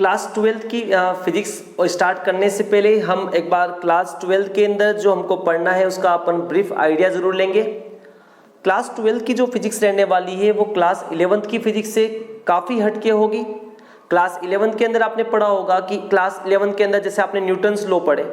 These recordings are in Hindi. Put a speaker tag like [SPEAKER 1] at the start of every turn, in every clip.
[SPEAKER 1] क्लास 12 की फिजिक्स स्टार्ट करने से पहले हम एक बार क्लास 12 के अंदर जो हमको पढ़ना है उसका अपन ब्रीफ आइडिया ज़रूर लेंगे। क्लास 12 की जो फिजिक्स रहने वाली है वो क्लास 11th की फिजिक्स से काफ़ी हटके होगी। क्लास 11th के अंदर आपने पढ़ा होगा कि क्लास 11th के अंदर जैसे आपने न्यूटन्स लॉ पढ़े,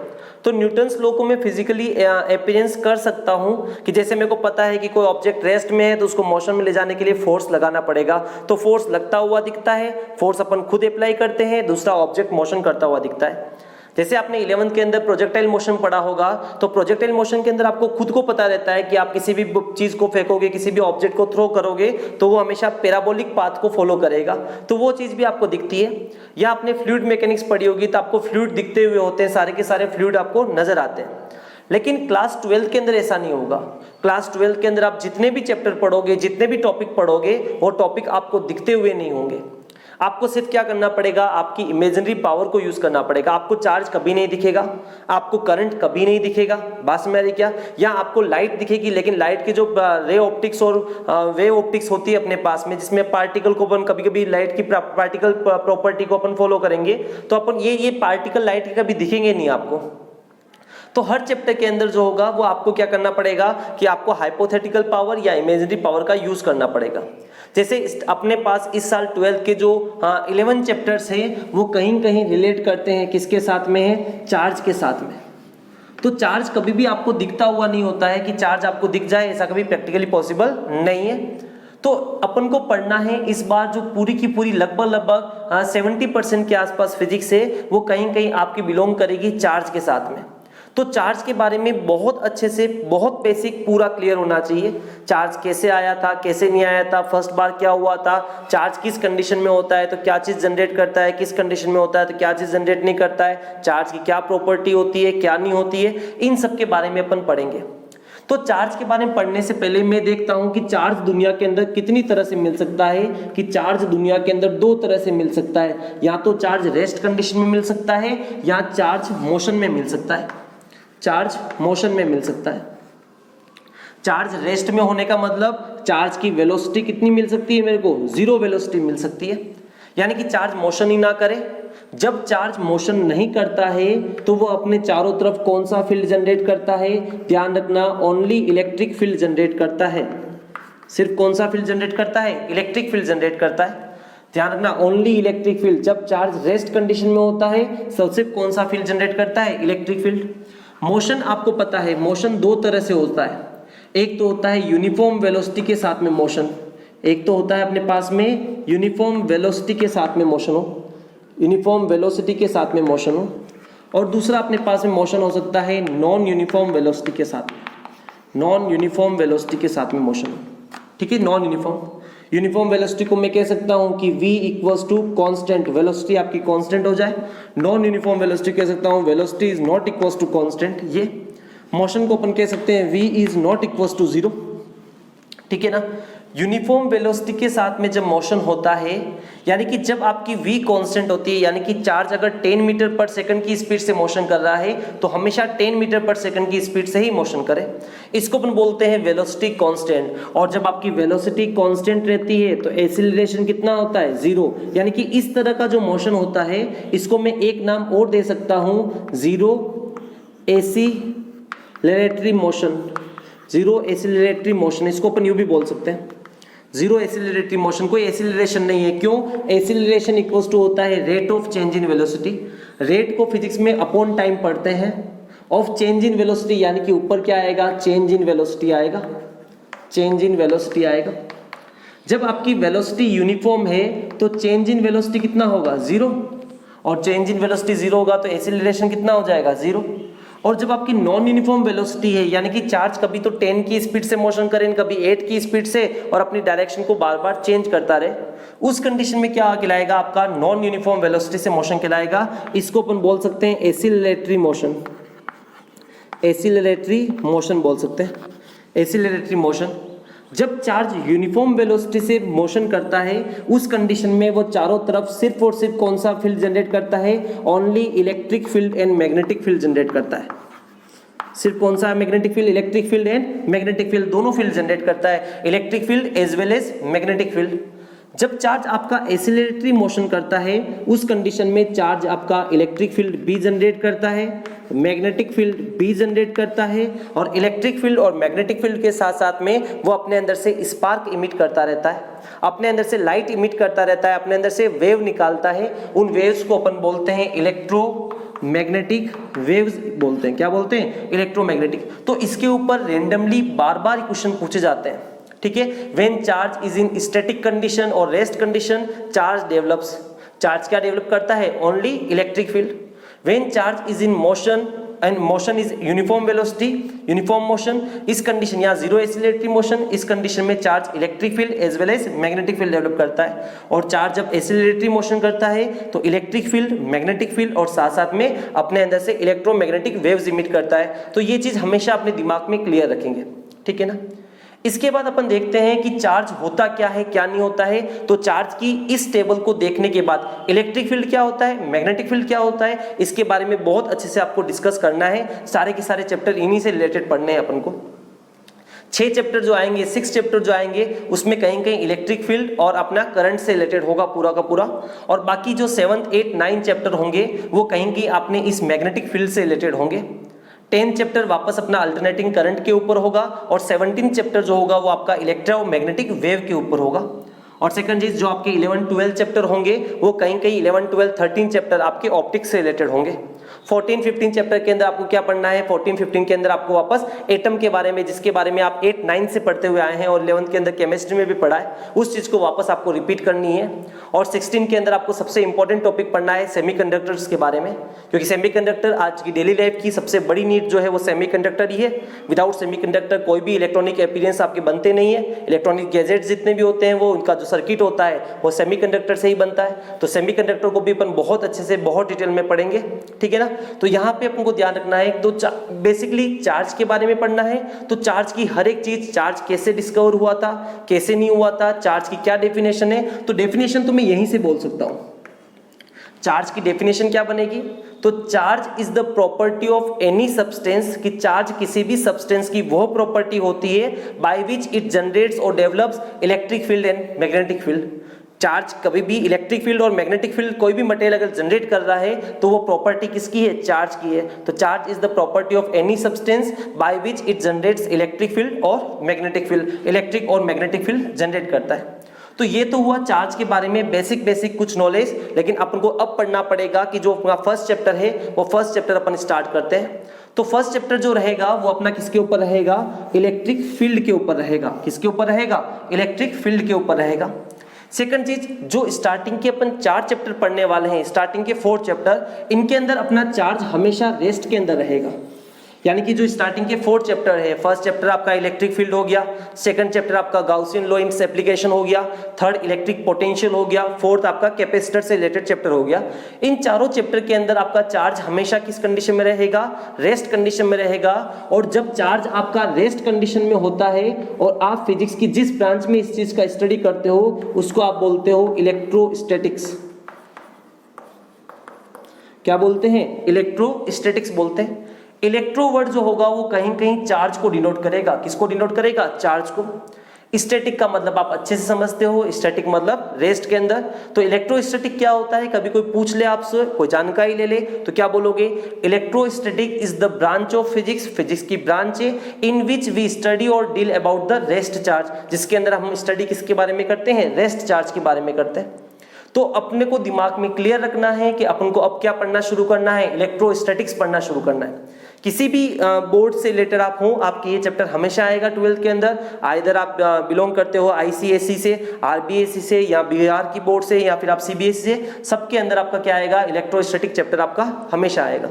[SPEAKER 1] तो न्यूटन्स लॉ को मैं फिजिकली एक्सपीरियंस कर सकता हूँ कि जैसे मेरे को पता है कि कोई ऑब्जेक्ट रेस्ट में है तो उसको मोशन में ले जाने के लिए फोर्स लगाना पड़ेगा, तो फोर्स लगता हुआ दिखता है, फोर्स अपन खुद अप्लाई करते हैं, दूसरा ऑब्जेक्ट मोशन करता हुआ दिखता है। जैसे आपने 11th के अंदर प्रोजेक्टाइल मोशन पढ़ा होगा, तो प्रोजेक्टाइल मोशन के अंदर आपको खुद को पता रहता है कि आप किसी भी चीज को फेंकोगे, किसी भी ऑब्जेक्ट को थ्रो करोगे तो वो हमेशा पैराबोलिक पाथ को फॉलो करेगा, तो वो चीज भी आपको दिखती है। या आपने फ्लूइड मैकेनिक्स पढ़ी होगी तो आपको फ्लूइड दिखते हुए होते हैं, सारे के सारे फ्लूइड आपको नजर आते हैं। लेकिन क्लास 12 के अंदर ऐसा नहीं होगा। क्लास 12 के अंदर आप जितने भी चैप्टर पढ़ोगे, जितने भी टॉपिक पढ़ोगे, वो टॉपिक आपको दिखते हुए नहीं होंगे। आपको सिर्फ क्या करना पड़ेगा, आपकी इमेजिनरी पावर को यूज करना पड़ेगा। आपको चार्ज कभी नहीं दिखेगा, आपको करंट कभी नहीं दिखेगा, बात समझ आ रही क्या? या आपको लाइट दिखेगी, लेकिन लाइट की जो रे ऑप्टिक्स और वेव ऑप्टिक्स होती है अपने पास में, जिसमें पार्टिकल को अपन कभी कभी लाइट की पार्टिकल प्रॉपर्टी को अपन फॉलो करेंगे, तो अपन ये पार्टिकल लाइट के कभी दिखेंगे नहीं आपको। तो हर चैप्टर के अंदर जो होगा वो आपको क्या करना पड़ेगा कि आपको हाइपोथेटिकल पावर या इमेजिनरी पावर का यूज करना पड़ेगा। जैसे अपने पास इस साल 12 के जो 11 चैप्टर्स हैं वो कहीं कहीं रिलेट करते हैं, किसके साथ में है? चार्ज के साथ में। तो चार्ज कभी भी आपको दिखता हुआ नहीं होता है कि चार्ज आपको दिख जाए, ऐसा कभी प्रैक्टिकली पॉसिबल नहीं है। तो अपन को पढ़ना है इस बार जो पूरी की पूरी लगभग 70% के आसपास फिजिक्स है वो कहीं कहीं आपकी बिलोंग करेगी चार्ज के साथ में। तो चार्ज के बारे में बहुत अच्छे से, बहुत बेसिक पूरा क्लियर होना चाहिए। चार्ज कैसे आया था, कैसे नहीं आया था, फर्स्ट बार क्या हुआ था, चार्ज किस कंडीशन में होता है तो क्या चीज जनरेट करता है, किस कंडीशन में होता है तो क्या चीज जनरेट नहीं करता है, चार्ज की क्या प्रॉपर्टी होती है, क्या नहीं होती है, इन सब के बारे में अपन पढ़ेंगे। तो चार्ज के बारे में पढ़ने से पहले मैं देखता हूं कि चार्ज दुनिया के अंदर कितनी तरह से मिल सकता है। कि चार्ज दुनिया के अंदर दो तरह से मिल सकता है, या तो चार्ज रेस्ट कंडीशन में मिल सकता है या चार्ज मोशन में मिल सकता है। चार्ज मोशन में मिल सकता है। चार्ज रेस्ट में होने का मतलब चार्ज की वेलोसिटी कितनी मिल सकती है मेरे को? 0 वेलोसिटी मिल सकती है, यानी कि चार्ज मोशन ही ना करे। जब चार्ज मोशन नहीं करता है तो वो अपने चारों तरफ कौन सा फील्ड जनरेट करता है? ध्यान रखना, ओनली इलेक्ट्रिक फील्ड जनरेट करता है। सिर्फ कौन सा फील्ड जनरेट करता है? इलेक्ट्रिक फील्ड जनरेट करता है। ध्यान रखना, ओनली इलेक्ट्रिक फील्ड। जब चार्ज रेस्ट कंडीशन में होता है सबसे कौन सा फील्ड जनरेट करता है? Electric field. मोशन आपको पता है, मोशन दो तरह से होता है। एक तो होता है यूनिफॉर्म वेलोसिटी के साथ में मोशन, एक तो होता है अपने पास में यूनिफॉर्म वेलोसिटी के साथ में मोशन हो, यूनिफॉर्म वेलोसिटी के साथ में मोशन हो, और दूसरा अपने पास में मोशन हो सकता है नॉन यूनिफॉर्म वेलोसिटी के साथ में, नॉन यूनिफॉर्म वेलोसिटी के साथ में मोशन हो। ठीक है, नॉन यूनिफॉर्म वेलोसिटी को मैं कह सकता हूं कि v equals to constant, velocity आपकी कांस्टेंट हो जाए। नॉन यूनिफॉर्म वेलोसिटी कह सकता हूं velocity is not equals to constant. ये मोशन को अपन कह सकते हैं v is not equals to 0। ठीक है ना। यूनिफॉर्म वेलोसिटी के साथ में जब मोशन होता है, यानी कि जब आपकी v कांस्टेंट होती है, यानी कि चार्ज अगर 10 मीटर पर सेकंड की स्पीड से मोशन कर रहा है तो हमेशा 10 मीटर पर सेकंड की स्पीड से ही मोशन करे। इसको अपन बोलते हैं वेलोसिटी कांस्टेंट। और जब आपकी वेलोसिटी कांस्टेंट रहती है तो एक्सीलरेशन कितना होता है? 0। यानी कि इस तरह का जो मोशन होता है इसको मैं एक नाम और दे सकता हूं, 0 एक्सीलरेटरी मोशन। 0 एक्सीलरेटरी मोशन, इसको अपन यूं भी बोल सकते हैं, 0 एक्सीलरेटरी मोशन। कोई एक्सीलरेशन नहीं है, क्यों? एक्सीलरेशन इक्वल्स टू होता है rate of change in velocity. Rate को फिजिक्स में अपॉन टाइम पढ़ते हैं, ऑफ चेंज इन वेलोसिटी, यानी कि ऊपर क्या आएगा? चेंज इन वेलोसिटी आएगा, चेंज इन वेलोसिटी आएगा। जब आपकी वेलोसिटी यूनिफॉर्म है तो चेंज इन वेलोसिटी कितना होगा? 0। और चेंज इन वेलोसिटी 0 होगा तो एक्सीलरेशन कितना हो जाएगा? 0। और जब आपकी नॉन यूनिफॉर्म वेलोसिटी है, यानी कि चार्ज कभी तो 10 की स्पीड से मोशन करे, कभी 8 की स्पीड से, और अपनी डायरेक्शन को बार बार चेंज करता रहे, उस कंडीशन में क्या कहलाएगा? आपका नॉन यूनिफॉर्म वेलोसिटी से मोशन कहलाएगा। इसको अपन बोल सकते हैं एक्सीलरेटरी मोशन, एक्सीलरेटरी मोशन बोल सकते हैं, एक्सीलरेटरी मोशन। जब चार्ज यूनिफॉर्म वेलोसिटी से मोशन करता है उस कंडीशन में वो चारों तरफ सिर्फ और सिर्फ कौन सा फील्ड जनरेट करता है? Only electric field and magnetic field generate करता है। सिर्फ कौन सा? Magnetic field, electric field and magnetic field, दोनों फील्ड जनरेट करता है, electric field as well as magnetic field. जब चार्ज आपका एसिलरेटरी मोशन करता है उस कंडीशन में चार्ज आपका इलेक्ट्रिक फील्ड B जनरेट करता है, मैग्नेटिक फील्ड B जनरेट करता है, और इलेक्ट्रिक फील्ड और मैग्नेटिक फील्ड के साथ साथ में वो अपने अंदर से स्पार्क इमिट करता रहता है, अपने अंदर से लाइट इमिट करता रहता है, अपने अंदर से वेव निकालता है। उन वेव्स को अपन बोलते हैं इलेक्ट्रोमैग्नेटिक वेव्स बोलते हैं। क्या बोलते हैं? इलेक्ट्रोमैग्नेटिक। तो इसके ऊपर रेंडमली बार बार क्वेश्चन पूछे जाते हैं, ठीक है। When charge is in static condition और rest condition charge develops. Charge क्या डेवलप करता है? Only electric field. When charge is in motion and motion is uniform velocity, uniform motion, इस कंडीशन यहाँ जीरो एसिलेटरी मोशन, इस कंडीशन में charge electric field as well as magnetic field develop करता है। और चार्ज जब एसिलेटरी मोशन करता है तो इलेक्ट्रिक फील्ड, मैग्नेटिक फील्ड और साथ साथ में अपने अंदर से इलेक्ट्रोमैग्नेटिक वेव्स इमिट करता है। तो ये चीज हमेशा अपने दिमाग में क्लियर रखेंगे, ठीक है ना। इसके बाद अपन देखते हैं कि चार्ज होता क्या है, क्या नहीं होता है। तो चार्ज की इस टेबल को देखने के बाद इलेक्ट्रिक फील्ड क्या होता है, मैग्नेटिक फील्ड क्या होता है, इसके बारे में बहुत अच्छे से आपको डिस्कस करना है। सारे के सारे चैप्टर इन्हीं से रिलेटेड पढ़ने हैं अपन को। 6 चैप्टर जो आएंगे, 6 चैप्टर जो आएंगे उसमें कहीं कहीं इलेक्ट्रिक फील्ड और अपना करंट से रिलेटेड होगा पूरा का पूरा, और बाकी जो 7, 8, 9 चैप्टर होंगे वो कहीं कहीं आपने इस मैग्नेटिक फील्ड से रिलेटेड होंगे। 10 चैप्टर वापस अपना अल्टरनेटिंग करंट के ऊपर होगा, और 17 चैप्टर जो होगा वो आपका इलेक्ट्रोमैग्नेटिक वेव के ऊपर होगा। और सेकंड चीज, जो आपके 11, 12 चैप्टर होंगे वो कहीं कहीं 11, 12, 13 चैप्टर आपके ऑप्टिक्स से रिलेटेड होंगे। 14, 15 चैप्टर के अंदर आपको क्या पढ़ना है? 14, 15 के अंदर आपको वापस एटम के बारे में, जिसके बारे में आप 8, 9 से पढ़ते हुए आए हैं और 11th के अंदर केमिस्ट्री में भी पढ़ा है, उस चीज को वापस आपको रिपीट करनी है। और 16 के अंदर आपको सबसे इंपॉर्टेंट टॉपिक पढ़ना है सेमीकंडक्टर्स के बारे में, क्योंकि सेमीकंडक्टर आज की डेली लाइफ की सबसे बड़ी नीड जो है वो सेमीकंडक्टर ही है। विदाउट सेमीकंडक्टर कोई भी इलेक्ट्रॉनिक अपीयरेंस आपके बनते नहीं है। इलेक्ट्रॉनिक गैजेट्स जितने भी होते हैं वो उनका जो सर्किट होता है वो सेमीकंडक्टर से ही बनता है। तो सेमीकंडक्टर को भी अपन बहुत अच्छे से, बहुत डिटेल में पढ़ेंगे, ठीक है ना। तो यहाँ पे अपन को ध्यान रखना है, तो बेसिकली चार्ज के बारे में पढ़ना है। तो चार्ज की हर एक चीज, चार्ज कैसे डिस्कवर हुआ था, कैसे नहीं हुआ था, चार्ज की क्या डेफिनेशन है। तो डेफिनेशन तो मैं यहीं से बोल सकता हूं। चार्ज की डेफिनेशन क्या बनेगी? तो charge is the property of any substance, कि चार्ज किसी भी सब्सटेंस की वो प्रॉपर्टी होती है बाय विच इट जनरेट्स और develops electric field and magnetic field. Charge कभी भी इलेक्ट्रिक फील्ड और मैग्नेटिक फील्ड कोई भी मटेरियल अगर जनरेट कर रहा है तो वो प्रॉपर्टी किसकी है? चार्ज की है। तो charge is the property of any substance by which it generates electric field और मैग्नेटिक फील्ड, इलेक्ट्रिक और मैग्नेटिक फील्ड जनरेट करता है। तो ये तो हुआ चार्ज के बारे में बेसिक कुछ नॉलेज। लेकिन अपन को अब पढ़ना पड़ेगा कि जो अपना फर्स्ट चैप्टर है वो फर्स्ट चैप्टर अपन स्टार्ट करते हैं। तो फर्स्ट चैप्टर जो रहेगा वो अपना किसके ऊपर रहेगा? इलेक्ट्रिक फील्ड के ऊपर रहेगा। किसके ऊपर रहेगा? इलेक्ट्रिक फील्ड के ऊपर रहेगा। सेकंड चीज, जो स्टार्टिंग के अपन 4 चैप्टर पढ़ने वाले हैं, स्टार्टिंग के 4 चैप्टर, इनके अंदर अपना चार्ज हमेशा रेस्ट के अंदर रहेगा। यानी कि जो स्टार्टिंग के 4 चैप्टर है, फर्स्ट चैप्टर आपका इलेक्ट्रिक फील्ड हो गया, सेकंड चैप्टर आपका गाउसियन लॉ इन एप्लीकेशन हो गया, थर्ड इलेक्ट्रिक पोटेंशियल हो गया, फोर्थ आपका कैपेसिटर से रिलेटेड चैप्टर हो गया। इन चारों चैप्टर के अंदर आपका चार्ज हमेशा किस कंडीशन में रहेगा? रेस्ट कंडीशन में रहेगा। और जब चार्ज आपका रेस्ट कंडीशन में होता है और आप फिजिक्स की जिस ब्रांच में इस चीज का स्टडी करते हो उसको आप बोलते हो इलेक्ट्रोस्टैटिक्स। क्या बोलते हैं? इलेक्ट्रोस्टैटिक्स बोलते हैं। इलेक्ट्रो वर्ड जो होगा वो कहीं कहीं चार्ज को डिनोट करेगा। किसको डिनोट करेगा? चार्ज को। स्टैटिक का मतलब आप अच्छे से समझते हो, स्टैटिक मतलब रेस्ट के अंदर। तो इलेक्ट्रोस्टैटिक क्या होता है? कभी कोई पूछ ले आपसे, कोई जानकारी ले ले, तो क्या बोलोगे? Electrostatic is the branch of physics, physics की ब्रांच है, इन विच वी स्टडी और deal about the rest charge, जिसके अंदर हम स्टडी किसके बारे में करते हैं? रेस्ट चार्ज के बारे में करते हैं। तो अपने को दिमाग में क्लियर रखना है कि अपन को अब क्या पढ़ना शुरू करना है? इलेक्ट्रोस्टैटिक्स पढ़ना शुरू करना है। किसी भी बोर्ड से रिलेटेड आप हो, आपके ये चैप्टर हमेशा आएगा 12th के अंदर। आइदर आप बिलोंग करते हो आईसीएसई से, आरबीएसई से, या बिहार की बोर्ड से, या फिर आप सीबीएसई से, सबके अंदर आपका क्या आएगा? इलेक्ट्रोस्टैटिक चैप्टर आपका हमेशा आएगा।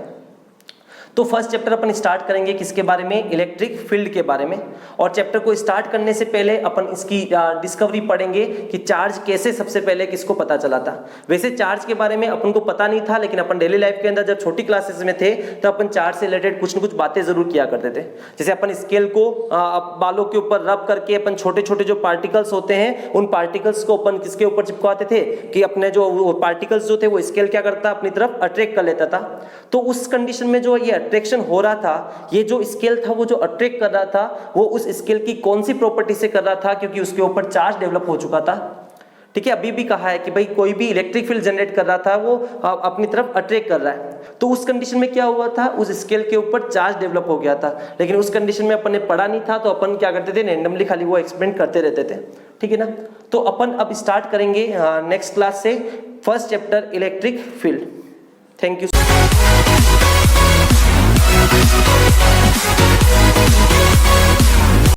[SPEAKER 1] तो फर्स्ट चैप्टर अपन स्टार्ट करेंगे किसके बारे में? इलेक्ट्रिक फील्ड के बारे में। और चैप्टर को स्टार्ट करने से पहले अपन इसकी डिस्कवरी पढ़ेंगे कि चार्ज कैसे सबसे पहले किसको पता चला था। वैसे चार्ज के बारे में अपन को पता नहीं था, लेकिन अपन डेली लाइफ के अंदर जब छोटी क्लासेस में थे तो अपन चार्ज से रिलेटेड कुछ न कुछ बातें जरूर किया करते थे। जैसे अपन स्केल को बालों के ऊपर रब करके अपन छोटे छोटे जो पार्टिकल्स होते हैं उन पार्टिकल्स को अपन किसके ऊपर चिपकाते थे कि अपने जो पार्टिकल्स जो थे वो स्केल क्या करता, अपनी तरफ अट्रैक्ट कर लेता था। तो उस कंडीशन में जो ये अट्रैक्शन हो रहा था, ये जो स्केल था वो जो अट्रैक्ट कर रहा था वो उस स्केल की कौन सी प्रॉपर्टी से कर रहा था? क्योंकि उसके ऊपर चार्ज डेवलप हो चुका था। ठीक है, अभी भी कहा है कि भाई कोई भी इलेक्ट्रिक फील्ड जनरेट कर रहा था वो अपनी तरफ अट्रैक्ट कर रहा है, तो उस कंडीशन में क्या हुआ था, उस स्केल के ऊपर चार्ज डेवलप हो गया था। लेकिन उस कंडीशन में अपन ने पढ़ा नहीं था, तो अपन क्या करते थे, रैंडमली खाली वो एक्सपेरिमेंट करते रहते थे। ठीक है ना, तो अपन अब स्टार्ट करेंगे नेक्स्ट क्लास से first chapter electric field. Thank you.